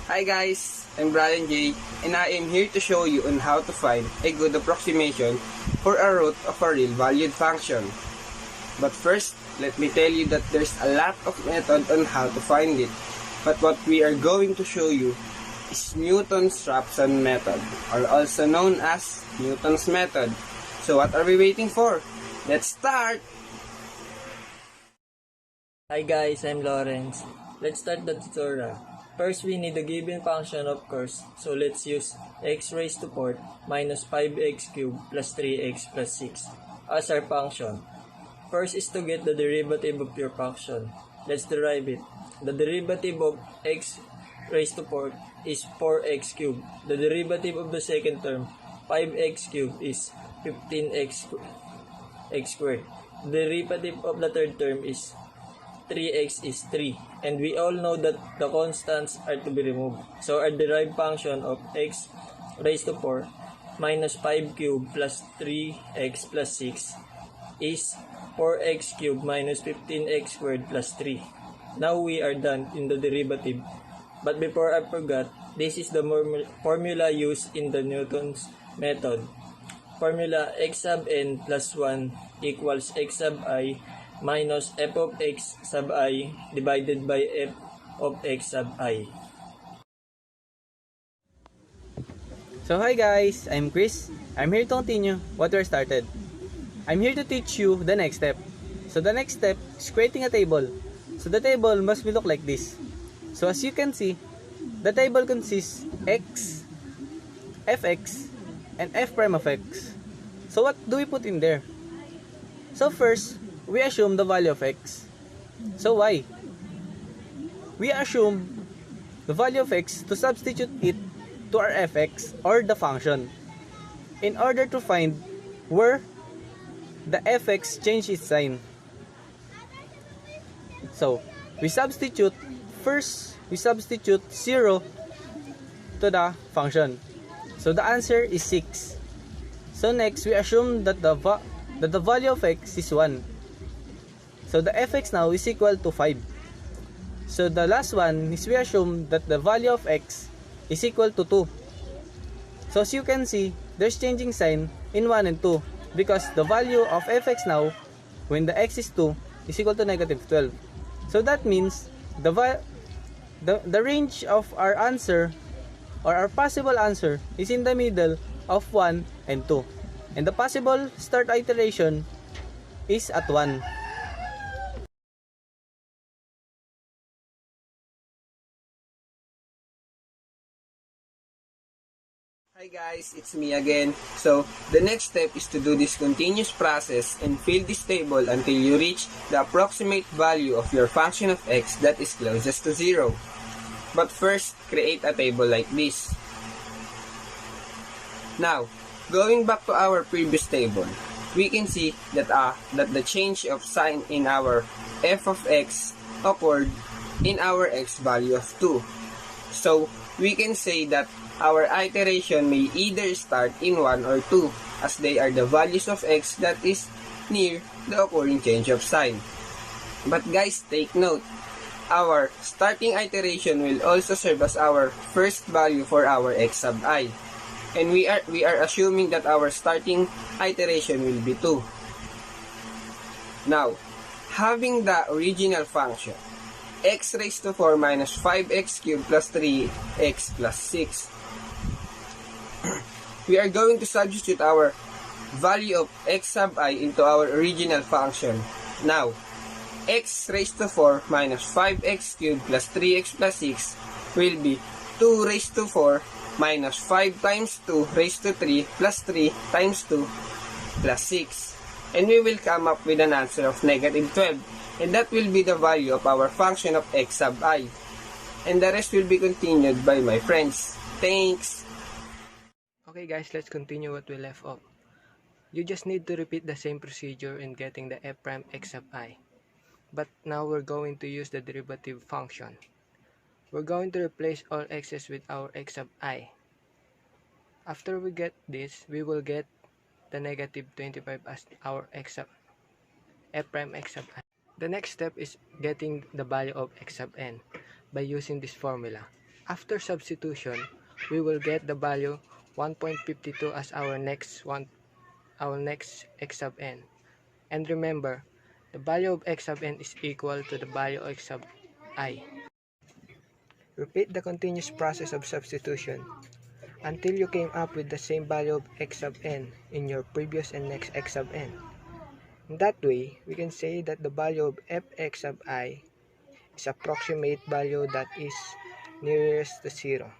Hi guys, I'm Jhay, and I am here to show you on how to find a good approximation for a root of a real valued function. But first, let me tell you that there's a lot of method on how to find it. But what we are going to show you is Newton's Rhapson method, or also known as Newton's method. So what are we waiting for? Let's start! Hi guys, I'm Lorenz. Let's start the tutorial. First, we need a given function, of course, so let's use x raised to 4 minus 5x cubed plus 3x plus 6 as our function. First is to get the derivative of your function. Let's derive it. The derivative of x raised to 4 is 4x cubed. The derivative of the second term, 5x cubed, is 15x squared. The derivative of the third term is 3x is 3, and we all know that the constants are to be removed. So our derived function of x raised to 4 minus 5 cubed plus 3x plus 6 is 4x cubed minus 15x squared plus 3. Now we are done in the derivative. But before I forgot, this is the formula used in the Newton's method. Formula x sub n plus 1 equals x sub I minus f of x sub I divided by f of x sub I. So hi guys, I'm Chris. I'm here to continue what we started. I'm here to teach you the next step. So the next step is creating a table. So the table must look like this. So as you can see, the table consists x, fx, and f prime of x. So what do we put in there? So first, we assume the value of x. So why? We assume the value of x to substitute it to our fx or the function in order to find where the fx change its sign. So we substitute 0 to the function. So the answer is 6. So next we assume that the value of x is 1. So the fx now is equal to 5. So the last one is we assume that the value of x is equal to 2. So as you can see, there's changing sign in 1 and 2 because the value of fx now, when the x is 2, is equal to negative 12. So that means the range of our answer or our possible answer is in the middle of 1 and 2. And the possible start iteration is at 1. Hi guys, it's me again. So, the next step is to do this continuous process and fill this table until you reach the approximate value of your function of x that is closest to 0. But first, create a table like this. Now, going back to our previous table, we can see that the change of sign in our f of x occurred in our x value of 2. So, we can say that our iteration may either start in 1 or 2 as they are the values of x that is near the occurring change of sign. But guys, take note, our starting iteration will also serve as our first value for our x sub I. And we are assuming that our starting iteration will be 2. Now, having the original function, x raised to 4 minus 5x cubed plus 3x plus 6, we are going to substitute our value of x sub I into our original function. Now, x raised to 4 minus 5x cubed plus 3x plus 6 will be 2 raised to 4 minus 5 times 2 raised to 3 plus 3 times 2 plus 6. And we will come up with an answer of negative 12. And that will be the value of our function of x sub I. And the rest will be continued by my friends. Thanks! Okay guys, let's continue what we left off. You just need to repeat the same procedure in getting the f prime x sub I. But now we're going to use the derivative function. We're going to replace all x's with our x sub I. After we get this, we will get the negative 25 as our f prime x sub I. The next step is getting the value of x sub n by using this formula. After substitution, we will get the value 1.52 as our next x sub n. And remember, the value of x sub n is equal to the value of x sub I. Repeat the continuous process of substitution until you came up with the same value of x sub n in your previous and next x sub n. In that way, we can say that the value of fx sub I is approximate value that is nearest to 0.